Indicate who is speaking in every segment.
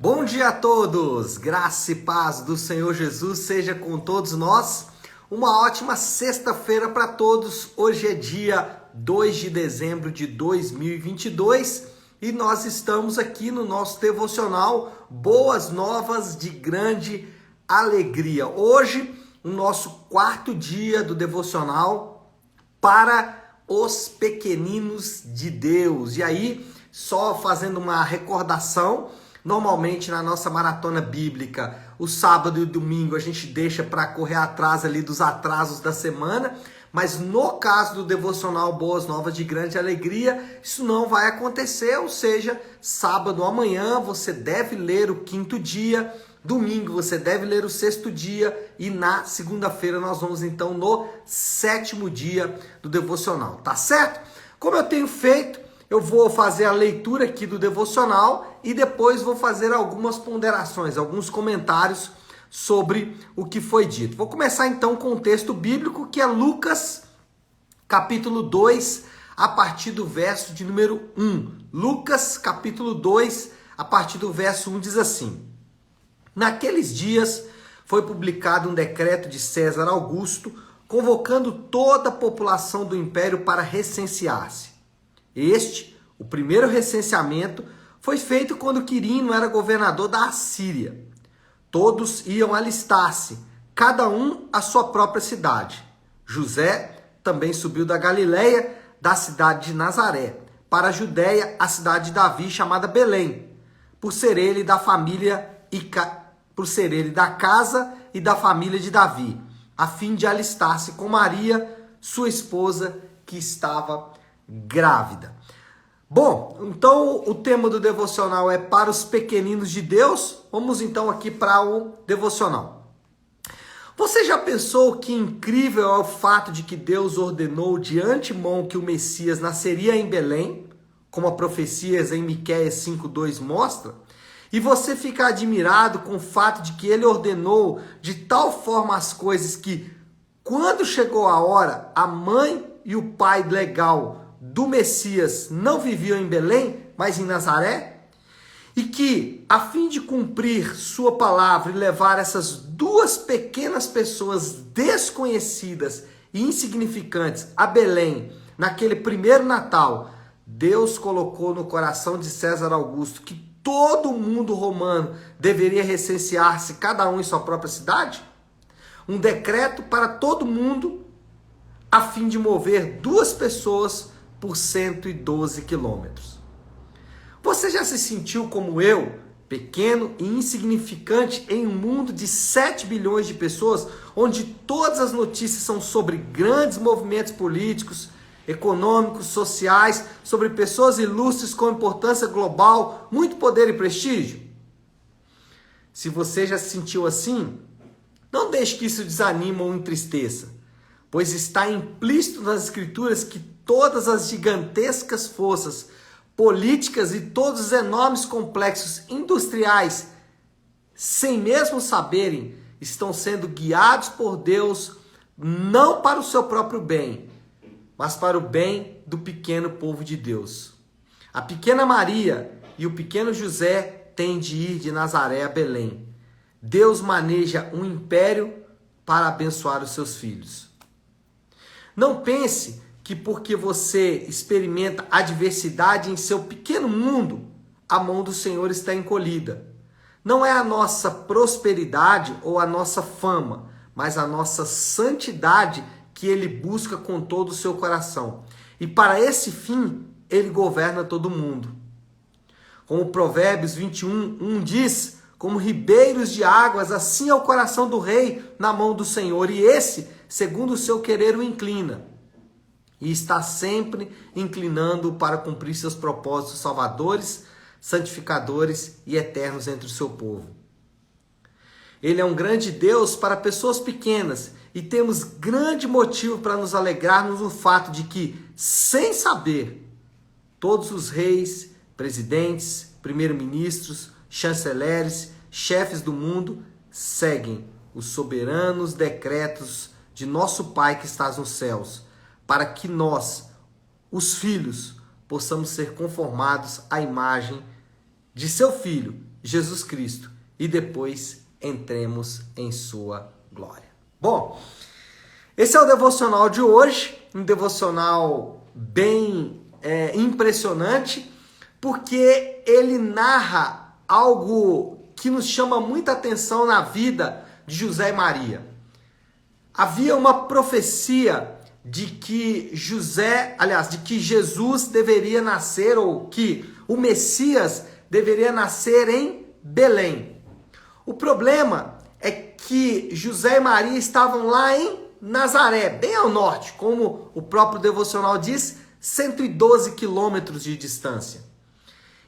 Speaker 1: Bom dia a todos, graça e paz do Senhor Jesus seja com todos nós. Uma ótima sexta-feira para todos. Hoje é dia 2 de dezembro de 2022 e nós estamos aqui no nosso devocional Boas Novas de Grande Alegria. Hoje, o nosso quarto dia do devocional para os pequeninos de Deus. E aí, só fazendo uma recordação, normalmente na nossa maratona bíblica, o sábado e o domingo a gente deixa para correr atrás ali dos atrasos da semana, mas no caso do devocional Boas Novas de Grande Alegria, isso não vai acontecer, ou seja, sábado amanhã você deve ler o quinto dia, domingo você deve ler o sexto dia e na segunda-feira nós vamos então no sétimo dia do devocional, tá certo? Como eu tenho feito, eu vou fazer a leitura aqui do devocional e depois vou fazer algumas ponderações, alguns comentários sobre o que foi dito. Vou começar então com o texto bíblico que é Lucas, capítulo 2, a partir do verso de número 1. Lucas, capítulo 2, a partir do verso 1 diz assim: Naqueles dias foi publicado um decreto de César Augusto convocando toda a população do império para recensear-se. O primeiro recenseamento, foi feito quando Quirino era governador da Assíria. Todos iam alistar-se, cada um à sua própria cidade. José também subiu da Galileia, da cidade de Nazaré, para a Judéia, a cidade de Davi, chamada Belém, por ser ele da casa e da família de Davi, a fim de alistar-se com Maria, sua esposa, que estava grávida. Bom, então o tema do devocional é para os pequeninos de Deus. Vamos então aqui para o devocional. Você já pensou que incrível é o fato de que Deus ordenou de antemão que o Messias nasceria em Belém, como a profecia em Miqueias 5:2 mostra? E você fica admirado com o fato de que ele ordenou de tal forma as coisas que, quando chegou a hora, a mãe e o pai legal do Messias não viviam em Belém, mas em Nazaré? E que, a fim de cumprir sua palavra e levar essas duas pequenas pessoas desconhecidas e insignificantes a Belém, naquele primeiro Natal, Deus colocou no coração de César Augusto que todo mundo romano deveria recensear-se, cada um em sua própria cidade? Um decreto para todo mundo, a fim de mover duas pessoas por 112 quilômetros. Você já se sentiu como eu, pequeno e insignificante em um mundo de 7 bilhões de pessoas, onde todas as notícias são sobre grandes movimentos políticos, econômicos, sociais, sobre pessoas ilustres com importância global, muito poder e prestígio? Se você já se sentiu assim, não deixe que isso desanime ou entristeça, pois está implícito nas Escrituras que todas as gigantescas forças políticas e todos os enormes complexos industriais, sem mesmo saberem, estão sendo guiados por Deus não para o seu próprio bem, mas para o bem do pequeno povo de Deus. A pequena Maria e o pequeno José têm de ir de Nazaré a Belém. Deus maneja um império para abençoar os seus filhos. Não pense que porque você experimenta adversidade em seu pequeno mundo, a mão do Senhor está encolhida. Não é a nossa prosperidade ou a nossa fama, mas a nossa santidade que Ele busca com todo o seu coração. E para esse fim, Ele governa todo mundo. Como Provérbios 21:1 diz, como ribeiros de águas, assim é o coração do rei na mão do Senhor, e esse, segundo o seu querer, o inclina. E está sempre inclinando para cumprir seus propósitos salvadores, santificadores e eternos entre o seu povo. Ele é um grande Deus para pessoas pequenas e temos grande motivo para nos alegrarmos no fato de que, sem saber, todos os reis, presidentes, primeiros-ministros, chanceleres, chefes do mundo seguem os soberanos decretos de nosso Pai que estás nos céus, para que nós, os filhos, possamos ser conformados à imagem de seu Filho, Jesus Cristo, e depois entremos em sua glória. Bom, esse é o devocional de hoje, um devocional bem impressionante, porque ele narra algo que nos chama muita atenção na vida de José e Maria. Havia uma profecia de que Jesus deveria nascer, ou que o Messias deveria nascer em Belém. O problema é que José e Maria estavam lá em Nazaré, bem ao norte, como o próprio devocional diz, 112 quilômetros de distância.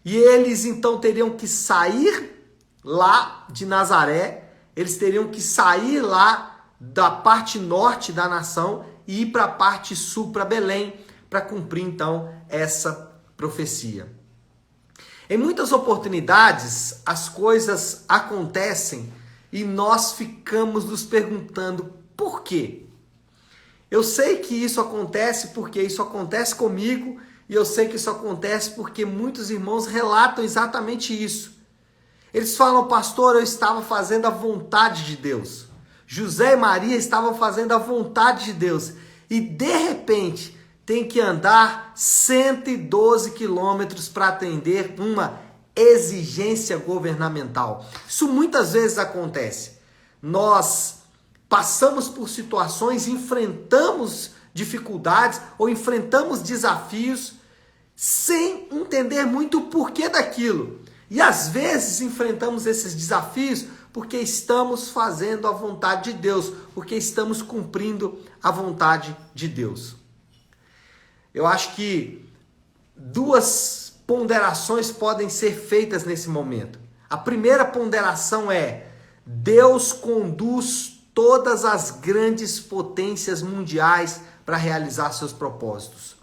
Speaker 1: E eles então teriam que sair lá de Nazaré, eles teriam que sair lá da parte norte da nação e ir para a parte sul, para Belém, para cumprir então essa profecia. Em muitas oportunidades, as coisas acontecem e nós ficamos nos perguntando por quê? Eu sei que isso acontece porque isso acontece comigo, e eu sei que isso acontece porque muitos irmãos relatam exatamente isso. Eles falam, pastor, eu estava fazendo a vontade de Deus. José e Maria estavam fazendo a vontade de Deus. E de repente tem que andar 112 quilômetros para atender uma exigência governamental. Isso muitas vezes acontece. Nós passamos por situações, enfrentamos dificuldades ou enfrentamos desafios sem entender muito o porquê daquilo. E às vezes enfrentamos esses desafios porque estamos fazendo a vontade de Deus, porque estamos cumprindo a vontade de Deus. Eu acho que duas ponderações podem ser feitas nesse momento. A primeira ponderação é: Deus conduz todas as grandes potências mundiais para realizar seus propósitos.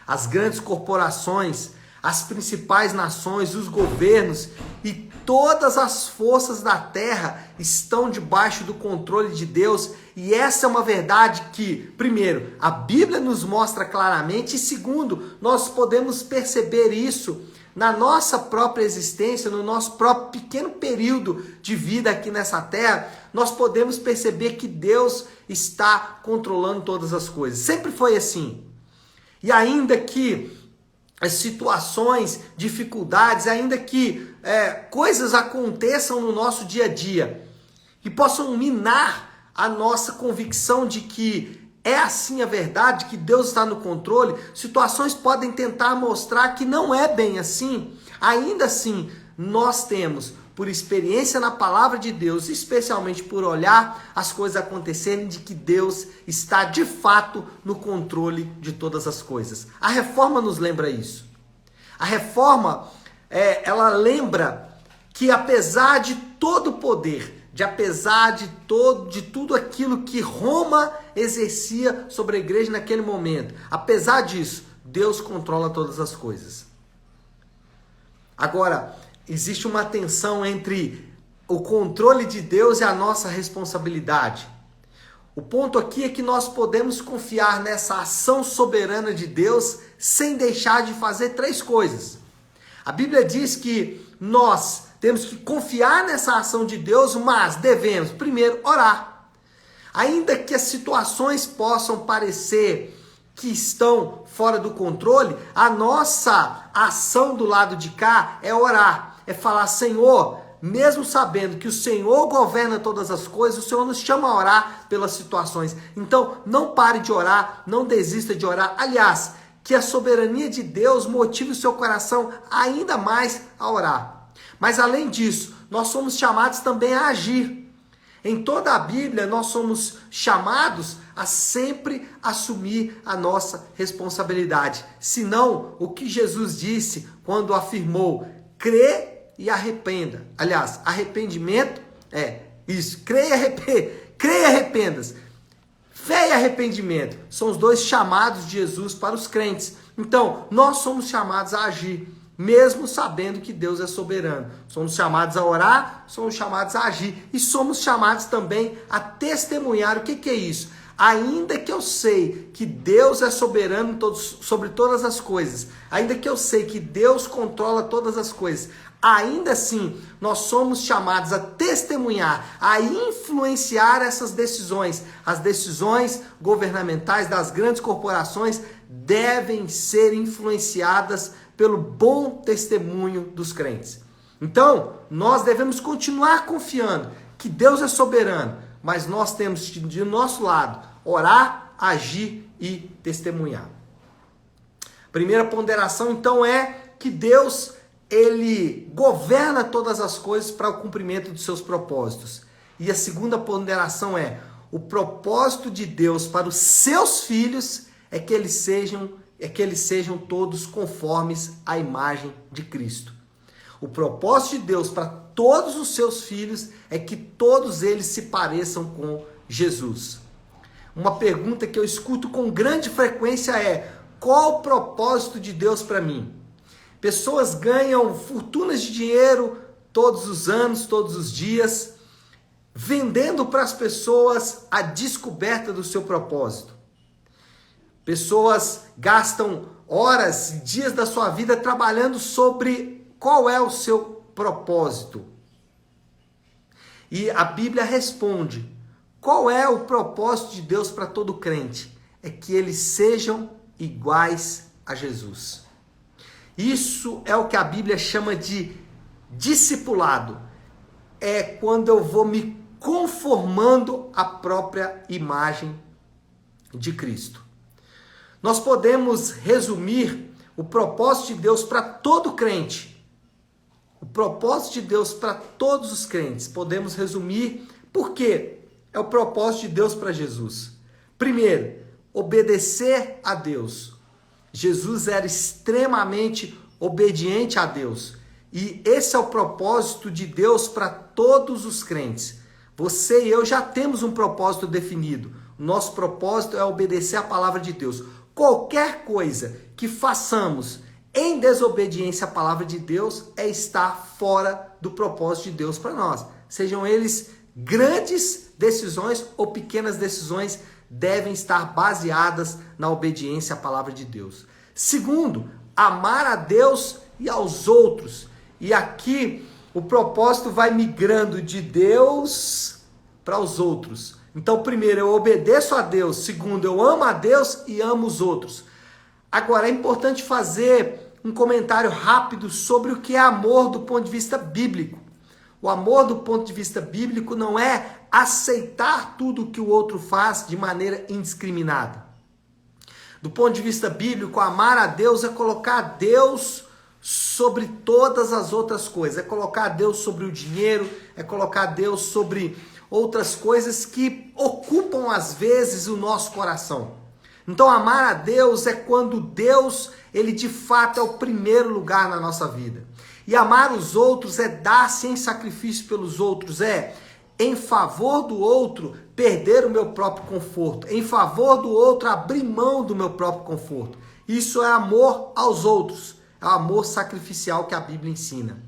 Speaker 1: As grandes corporações, as principais nações, os governos e todas as forças da terra estão debaixo do controle de Deus, e essa é uma verdade que, primeiro, a Bíblia nos mostra claramente, e segundo, nós podemos perceber isso na nossa própria existência, no nosso próprio pequeno período de vida aqui nessa terra. Nós podemos perceber que Deus está controlando todas as coisas. Sempre foi assim. E ainda que as situações, dificuldades, ainda que coisas aconteçam no nosso dia a dia e possam minar a nossa convicção de que é assim a verdade, que Deus está no controle, situações podem tentar mostrar que não é bem assim. Ainda assim, nós temos, por experiência na palavra de Deus, especialmente por olhar as coisas acontecerem, de que Deus está de fato no controle de todas as coisas. A reforma nos lembra isso. A reforma, ela lembra que apesar de todo o poder, apesar de tudo aquilo que Roma exercia sobre a igreja naquele momento, apesar disso, Deus controla todas as coisas. Agora, existe uma tensão entre o controle de Deus e a nossa responsabilidade. O ponto aqui é que nós podemos confiar nessa ação soberana de Deus sem deixar de fazer três coisas. A Bíblia diz que nós temos que confiar nessa ação de Deus, mas devemos, primeiro, orar. Ainda que as situações possam parecer que estão fora do controle, a nossa ação do lado de cá é orar. É falar, Senhor, mesmo sabendo que o Senhor governa todas as coisas, o Senhor nos chama a orar pelas situações. Então, não pare de orar, não desista de orar. Aliás, que a soberania de Deus motive o seu coração ainda mais a orar. Mas além disso, nós somos chamados também a agir. Em toda a Bíblia, nós somos chamados a sempre assumir a nossa responsabilidade. Senão, o que Jesus disse quando afirmou, crê e arrependa. Aliás, arrependimento é isso, crê e arrependas. Fé e arrependimento são os dois chamados de Jesus para os crentes. Então, nós somos chamados a agir, mesmo sabendo que Deus é soberano. Somos chamados a orar, somos chamados a agir e somos chamados também a testemunhar. O que é isso? Ainda que eu sei que Deus é soberano sobre todas as coisas, ainda que eu sei que Deus controla todas as coisas, ainda assim nós somos chamados a testemunhar, a influenciar essas decisões. As decisões governamentais das grandes corporações devem ser influenciadas pelo bom testemunho dos crentes. Então, nós devemos continuar confiando que Deus é soberano, mas nós temos de nosso lado orar, agir e testemunhar. Primeira ponderação, então, é que Deus, ele governa todas as coisas para o cumprimento dos seus propósitos. E a segunda ponderação é: o propósito de Deus para os seus filhos é que eles sejam todos conformes à imagem de Cristo. O propósito de Deus para todos os seus filhos é que todos eles se pareçam com Jesus. Uma pergunta que eu escuto com grande frequência é: qual o propósito de Deus para mim? Pessoas ganham fortunas de dinheiro todos os anos, todos os dias, vendendo para as pessoas a descoberta do seu propósito. Pessoas gastam horas, dias da sua vida trabalhando sobre qual é o seu propósito. E a Bíblia responde: qual é o propósito de Deus para todo crente? É que eles sejam iguais a Jesus. Isso é o que a Bíblia chama de discipulado. É quando eu vou me conformando à própria imagem de Cristo. Nós podemos resumir o propósito de Deus para todo crente. O propósito de Deus para todos os crentes. Podemos resumir por quê? É o propósito de Deus para Jesus. Primeiro, obedecer a Deus. Jesus era extremamente obediente a Deus. E esse é o propósito de Deus para todos os crentes. Você e eu já temos um propósito definido. O nosso propósito é obedecer a palavra de Deus. Qualquer coisa que façamos em desobediência à palavra de Deus é estar fora do propósito de Deus para nós. Sejam eles grandes decisões ou pequenas decisões, devem estar baseadas na obediência à palavra de Deus. Segundo, amar a Deus e aos outros. E aqui o propósito vai migrando de Deus para os outros. Então, primeiro, eu obedeço a Deus. Segundo, eu amo a Deus e amo os outros. Agora, é importante fazer um comentário rápido sobre o que é amor do ponto de vista bíblico. O amor do ponto de vista bíblico não é aceitar tudo o que o outro faz de maneira indiscriminada. Do ponto de vista bíblico, amar a Deus é colocar Deus sobre todas as outras coisas. É colocar Deus sobre o dinheiro, é colocar Deus sobre outras coisas que ocupam às vezes o nosso coração. Então, amar a Deus é quando Deus, ele de fato é o primeiro lugar na nossa vida. E amar os outros é dar-se em sacrifício pelos outros, é em favor do outro perder o meu próprio conforto, em favor do outro abrir mão do meu próprio conforto. Isso é amor aos outros, é o amor sacrificial que a Bíblia ensina.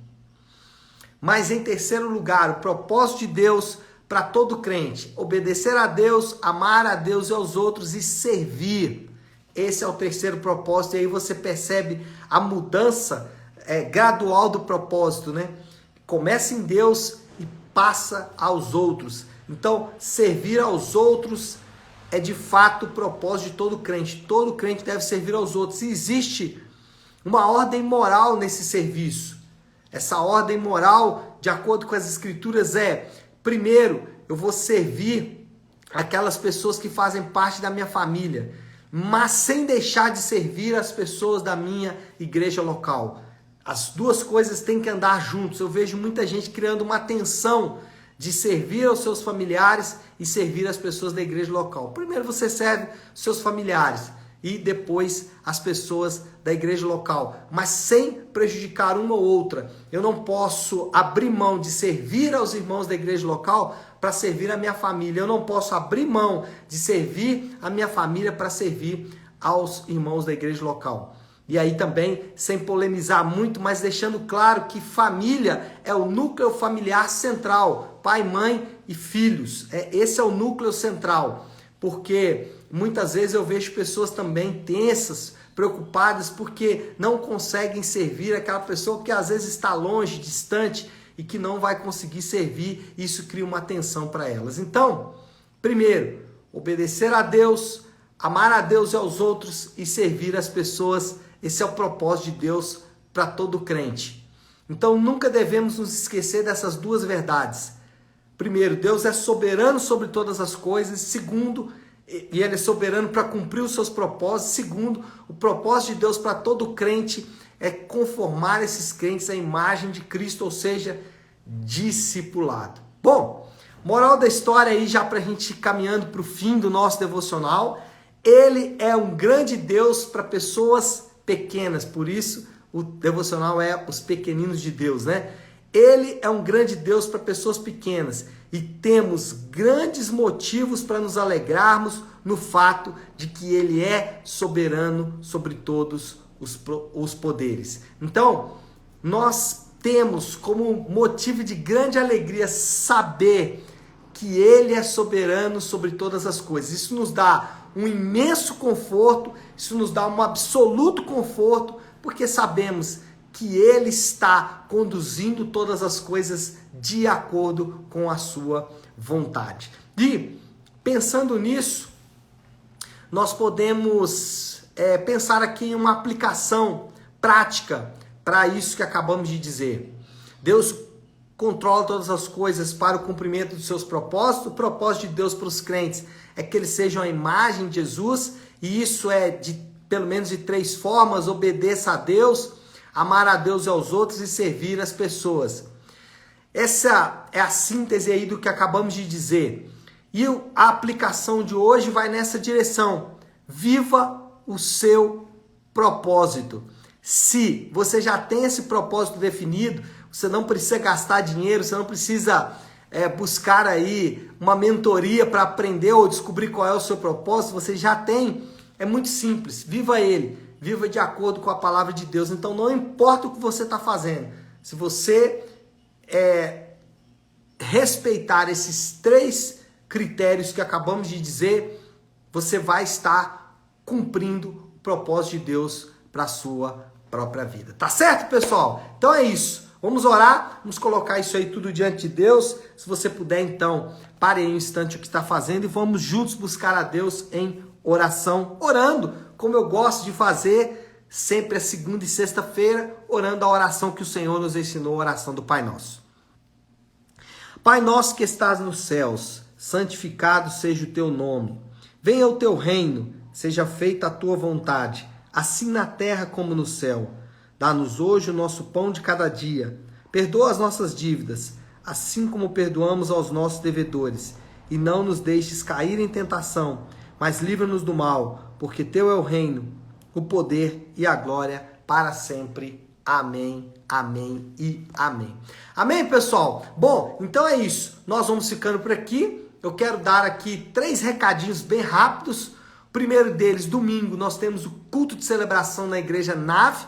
Speaker 1: Mas em terceiro lugar, o propósito de Deus para todo crente: obedecer a Deus, amar a Deus e aos outros e servir. Esse é o terceiro propósito, e aí você percebe a mudança gradual do propósito, né? Começa em Deus e passa aos outros. Então, servir aos outros é de fato o propósito de todo crente. Todo crente deve servir aos outros. E existe uma ordem moral nesse serviço. Essa ordem moral, de acordo com as Escrituras, é: primeiro, eu vou servir aquelas pessoas que fazem parte da minha família, mas sem deixar de servir as pessoas da minha igreja local. As duas coisas têm que andar juntos. Eu vejo muita gente criando uma tensão de servir aos seus familiares e servir as pessoas da igreja local. Primeiro você serve os seus familiares e depois as pessoas da igreja local, mas sem prejudicar uma ou outra. Eu não posso abrir mão de servir aos irmãos da igreja local para servir a minha família. Eu não posso abrir mão de servir a minha família para servir aos irmãos da igreja local. E aí também, sem polemizar muito, mas deixando claro que família é o núcleo familiar central. Pai, mãe e filhos. Esse é o núcleo central. porque muitas vezes eu vejo pessoas também tensas, preocupadas, porque não conseguem servir aquela pessoa que às vezes está longe, distante e que não vai conseguir servir. Isso cria uma tensão para elas. Então, primeiro, obedecer a Deus, amar a Deus e aos outros e servir as pessoas. Esse é o propósito de Deus para todo crente. Então, nunca devemos nos esquecer dessas duas verdades. Primeiro, Deus é soberano sobre todas as coisas. Segundo, e Ele é soberano para cumprir os seus propósitos. Segundo, o propósito de Deus para todo crente é conformar esses crentes à imagem de Cristo, ou seja, discipulado. Bom, moral da história aí, já para a gente ir caminhando para o fim do nosso devocional, Ele é um grande Deus para pessoas pequenas, por isso o devocional é os pequeninos de Deus, né? Ele é um grande Deus para pessoas pequenas e temos grandes motivos para nos alegrarmos no fato de que Ele é soberano sobre todos os poderes. Então, nós temos como motivo de grande alegria saber que Ele é soberano sobre todas as coisas. Isso nos dá um imenso conforto, isso nos dá um absoluto conforto, porque sabemos que Ele está conduzindo todas as coisas de acordo com a sua vontade. E, pensando nisso, nós podemos pensar aqui em uma aplicação prática para isso que acabamos de dizer. Deus controla todas as coisas para o cumprimento dos seus propósitos. O propósito de Deus para os crentes é que eles sejam a imagem de Jesus, e isso é pelo menos de 3 formas: obedeça a Deus, amar a Deus e aos outros e servir as pessoas. Essa é a síntese aí do que acabamos de dizer. E a aplicação de hoje vai nessa direção. Viva o seu propósito. Se você já tem esse propósito definido, você não precisa gastar dinheiro, você não precisa buscar aí uma mentoria para aprender ou descobrir qual é o seu propósito, você já tem. É muito simples, viva ele, viva de acordo com a palavra de Deus. Então não importa o que você está fazendo, se você respeitar esses 3 critérios que acabamos de dizer, você vai estar cumprindo o propósito de Deus para a sua própria vida. Tá certo, pessoal? Então é isso. Vamos orar, vamos colocar isso aí tudo diante de Deus. Se você puder, então, pare aí um instante o que está fazendo e vamos juntos buscar a Deus em oração, orando, como eu gosto de fazer sempre a segunda e sexta-feira, orando a oração que o Senhor nos ensinou, a oração do Pai Nosso. Pai nosso que estás nos céus, santificado seja o teu nome. Venha o teu reino, seja feita a tua vontade, assim na terra como no céu. Dá-nos hoje o nosso pão de cada dia. Perdoa as nossas dívidas, assim como perdoamos aos nossos devedores. E não nos deixes cair em tentação, mas livra-nos do mal, porque teu é o reino, o poder e a glória para sempre. Amém, amém e amém. Amém, pessoal? Bom, então é isso. Nós vamos ficando por aqui. Eu quero dar aqui 3 recadinhos bem rápidos. O primeiro deles, domingo, nós temos o culto de celebração na Igreja Nave.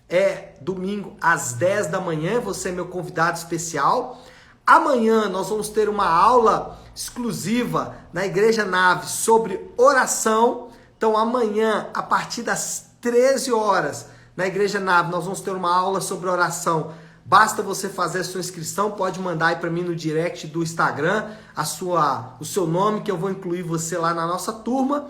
Speaker 1: É domingo às 10 da manhã, você é meu convidado especial. Amanhã nós vamos ter uma aula exclusiva na Igreja Nave sobre oração. Então amanhã, a partir das 13 horas, na Igreja Nave, nós vamos ter uma aula sobre oração. Basta você fazer a sua inscrição, pode mandar aí para mim no direct do Instagram o seu nome, que eu vou incluir você lá na nossa turma.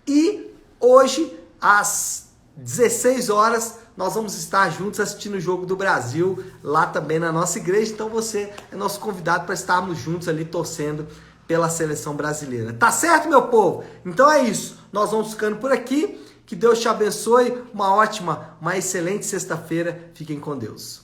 Speaker 1: E hoje, às 16 horas, nós vamos estar juntos assistindo o Jogo do Brasil, lá também na nossa igreja. Então você é nosso convidado para estarmos juntos ali torcendo pela seleção brasileira. Tá certo, meu povo? Então é isso. Nós vamos ficando por aqui. Que Deus te abençoe. Uma excelente sexta-feira. Fiquem com Deus.